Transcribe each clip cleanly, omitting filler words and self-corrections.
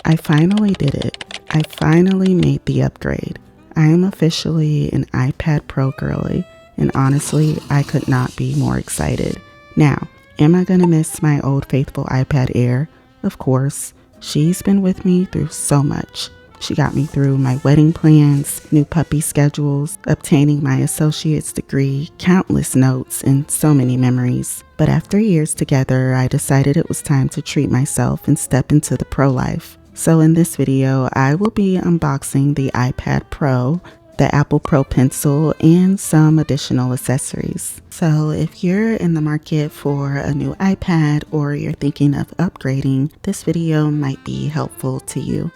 I finally did it. I finally made the upgrade. I am officially an iPad Pro girly, and honestly, I could not be more excited. Now, am I gonna miss my old faithful iPad Air? Of course. She's been with me through so much. She got me through my wedding plans, new puppy schedules, obtaining my associate's degree, countless notes, and so many memories. But after years together, I decided it was time to treat myself and step into the pro life. So in this video, I will be unboxing the iPad Pro, the Apple Pro Pencil, and some additional accessories. So if you're in the market for a new iPad or you're thinking of upgrading, this video might be helpful to you.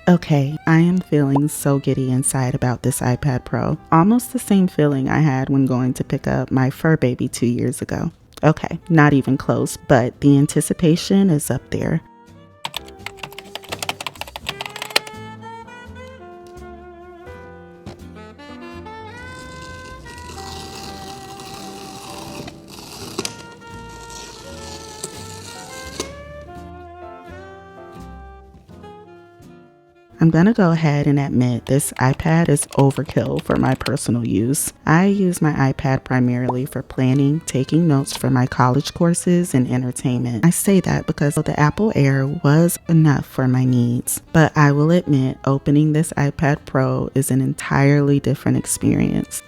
Okay, I am feeling so giddy inside about this iPad Pro. Almost the same feeling I had when going to pick up my fur baby 2 years ago. Okay, not even close, but the anticipation is up there. I'm gonna go ahead and admit this iPad is overkill for my personal use. I use my iPad primarily for planning, taking notes for my college courses, and entertainment. I say that because the Apple Air was enough for my needs, but I will admit opening this iPad Pro is an entirely different experience.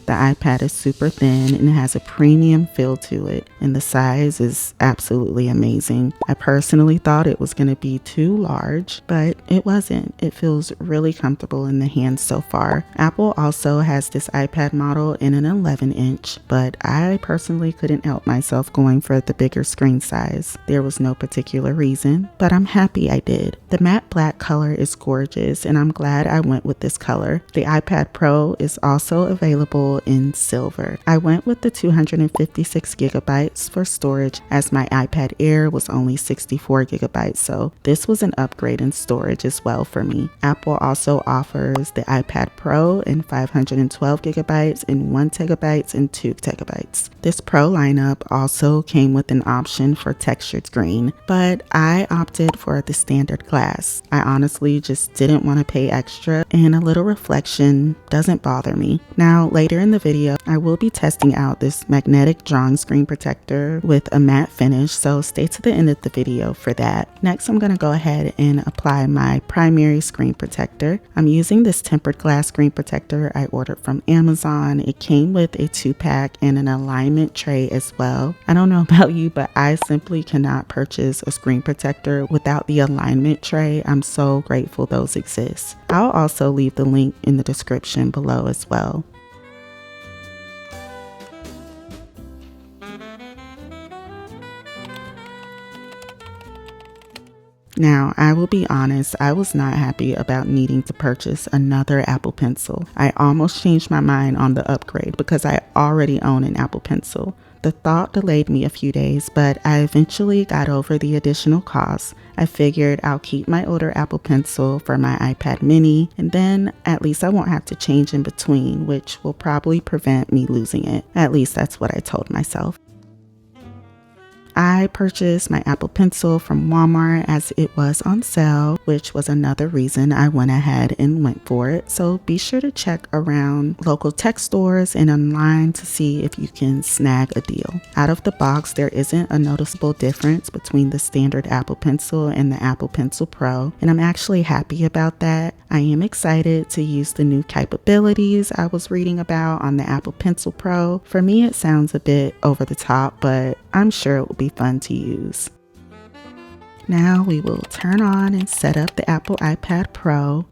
The iPad is super thin and it has a premium feel to it, and the size is absolutely amazing. I personally thought it was going to be too large, but it wasn't. It feels really comfortable in the hand so far. Apple also has this iPad model in an 11-inch, but I personally couldn't help myself going for the bigger screen size. There was no particular reason, but I'm happy I did. The matte black color is gorgeous, and I'm glad I went with this color. The iPad Pro is also available in silver. I went with the 256 gigabytes for storage as my iPad Air was only 64 gigabytes, so this was an upgrade in storage as well for me. Apple also offers the iPad Pro in 512 gigabytes and 1 terabytes and 2 terabytes. This Pro lineup also came with an option for textured screen, but I opted for the standard glass. I honestly just didn't want to pay extra, and a little reflection doesn't bother me. Now, later in the video, I will be testing out this magnetic drawing screen protector with a matte finish, so stay to the end of the video for that. Next, I'm going to go ahead and apply my primary screen protector. I'm using this tempered glass screen protector I ordered from Amazon. It came with a 2-pack and an alignment tray as well. I don't know about you, but I simply cannot purchase a screen protector without the alignment tray. I'm so grateful those exist. I'll also leave the link in the description below as well. Now, I will be honest, I was not happy about needing to purchase another Apple Pencil. I almost changed my mind on the upgrade because I already own an Apple Pencil. The thought delayed me a few days, but I eventually got over the additional costs. I figured I'll keep my older Apple Pencil for my iPad mini, and then at least I won't have to change in between, which will probably prevent me losing it. At least that's what I told myself. I purchased my Apple Pencil from Walmart as it was on sale, which was another reason I went ahead and went for it. So be sure to check around local tech stores and online to see if you can snag a deal. Out of the box, there isn't a noticeable difference between the standard Apple Pencil and the Apple Pencil Pro, and I'm actually happy about that. I am excited to use the new capabilities I was reading about on the Apple Pencil Pro. For me, it sounds a bit over the top, but I'm sure it will be fun to use. Now we will turn on and set up the Apple iPad Pro.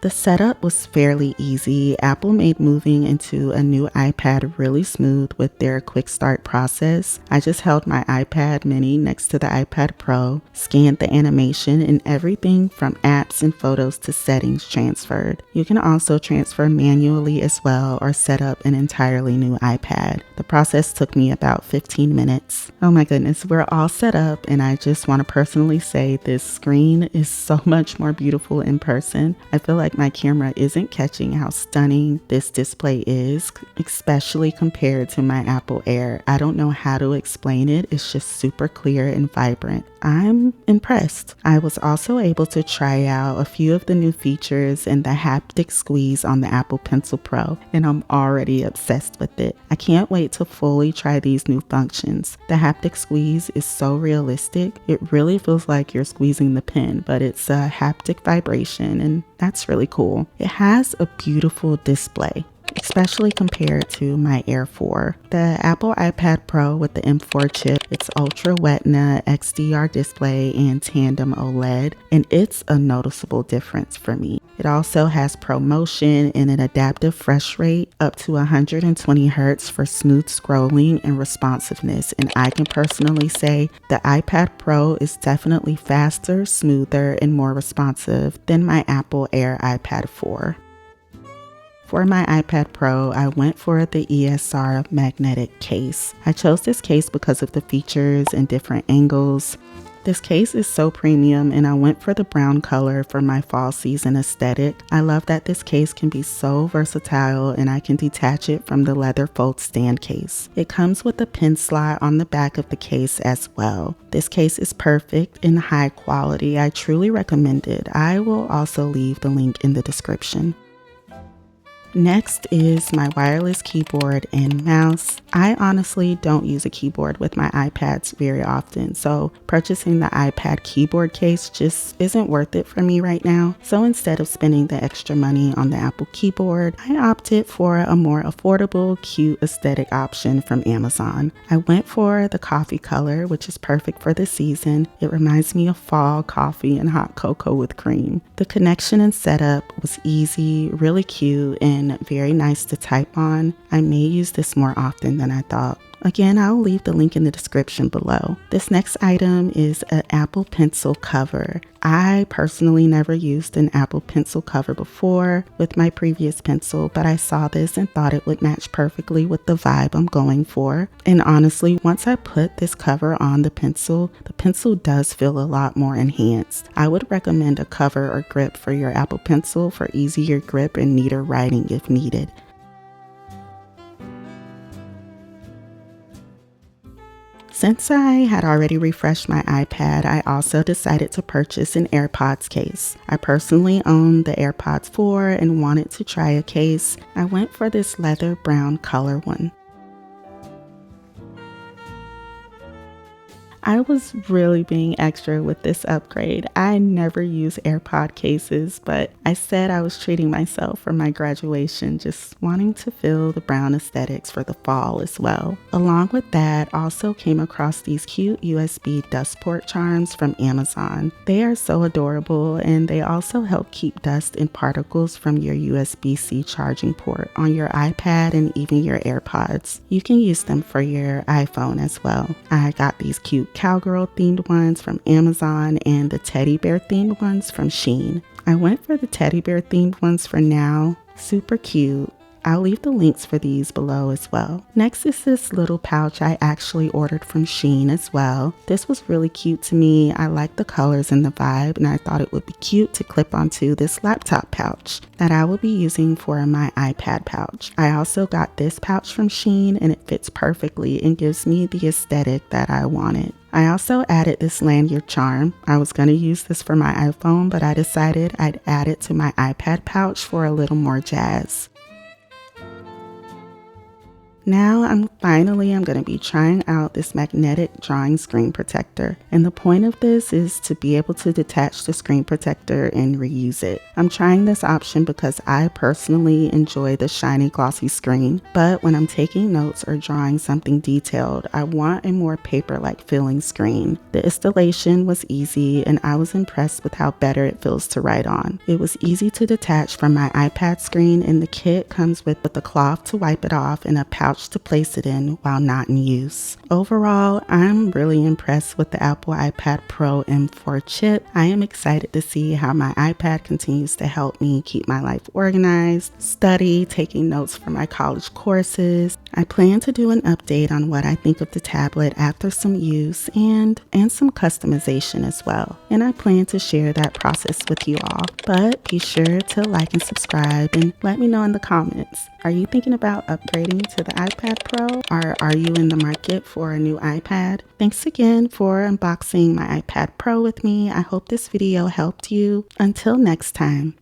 The setup was fairly easy. Apple made moving into a new iPad really smooth with their quick start process. I just held my iPad mini next to the iPad Pro, scanned the animation, and everything from apps and photos to settings transferred. You can also transfer manually as well or set up an entirely new iPad. The process took me about 15 minutes. Oh my goodness, we're all set up, and I just want to personally say this screen is so much more beautiful in person. I feel like my camera isn't catching how stunning this display is, especially compared to my Apple Air. I don't know how to explain it. It's just super clear and vibrant. I'm impressed. I was also able to try out a few of the new features and the haptic squeeze on the Apple Pencil Pro, and I'm already obsessed with it. I can't wait to fully try these new functions. The haptic squeeze is so realistic. It really feels like you're squeezing the pen, but it's a haptic vibration, and that's really cool. It has a beautiful display, especially compared to my Air 4. The Apple iPad Pro with the M4 chip, it's Ultra Retina XDR display and tandem OLED, and it's a noticeable difference for me. It also has ProMotion and an adaptive refresh rate up to 120 Hz for smooth scrolling and responsiveness, and I can personally say the iPad Pro is definitely faster, smoother, and more responsive than my Apple Air iPad 4. For my iPad Pro, I went for the ESR Magnetic case. I chose this case because of the features and different angles. This case is so premium, and I went for the brown color for my fall season aesthetic. I love that this case can be so versatile, and I can detach it from the leather fold stand case. It comes with a pen slot on the back of the case as well. This case is perfect and high quality. I truly recommend it. I will also leave the link in the description. Next is my wireless keyboard and mouse. I honestly don't use a keyboard with my iPads very often, so purchasing the iPad keyboard case just isn't worth it for me right now. So instead of spending the extra money on the Apple keyboard, I opted for a more affordable, cute aesthetic option from Amazon. I went for the coffee color, which is perfect for the season. It reminds me of fall coffee and hot cocoa with cream. The connection and setup was easy, really cute, and very nice to type on. I may use this more often than I thought. Again, I'll leave the link in the description below. This next item is an Apple Pencil cover. I personally never used an Apple Pencil cover before with my previous pencil, but I saw this and thought it would match perfectly with the vibe I'm going for. And honestly, once I put this cover on the pencil does feel a lot more enhanced. I would recommend a cover or grip for your Apple Pencil for easier grip and neater writing if needed. Since I had already refreshed my iPad, I also decided to purchase an AirPods case. I personally own the AirPods 4 and wanted to try a case. I went for this leather brown color one. I was really being extra with this upgrade. I never use AirPod cases, but I said I was treating myself for my graduation, just wanting to feel the brown aesthetics for the fall as well. Along with that, also came across these cute USB dust port charms from Amazon. They are so adorable, and they also help keep dust and particles from your USB-C charging port on your iPad and even your AirPods. You can use them for your iPhone as well. I got these cute cowgirl themed ones from Amazon and the teddy bear themed ones from Shein. I went for the teddy bear themed ones for now. Super cute. I'll leave the links for these below as well. Next is this little pouch I actually ordered from Shein as well. This was really cute to me. I like the colors and the vibe, and I thought it would be cute to clip onto this laptop pouch that I will be using for my iPad pouch. I also got this pouch from Shein, and it fits perfectly and gives me the aesthetic that I wanted. I also added this lanyard charm. I was going to use this for my iPhone, but I decided I'd add it to my iPad pouch for a little more jazz. Now I'm going to be trying out this magnetic drawing screen protector, and the point of this is to be able to detach the screen protector and reuse it. I'm trying this option because I personally enjoy the shiny glossy screen, but when I'm taking notes or drawing something detailed, I want a more paper-like feeling screen. The installation was easy, and I was impressed with how better it feels to write on. It was easy to detach from my iPad screen, and the kit comes with a cloth to wipe it off and a pouch pouch to place it in while not in use. Overall, I'm really impressed with the Apple iPad Pro M4 chip. I am excited to see how my iPad continues to help me keep my life organized, study, taking notes for my college courses. I plan to do an update on what I think of the tablet after some use and some customization as well. And I plan to share that process with you all. But be sure to like and subscribe and let me know in the comments. Are you thinking about upgrading to the iPad Pro, or are you in the market for a new iPad? Thanks again for unboxing my iPad Pro with me. I hope this video helped you. Until next time.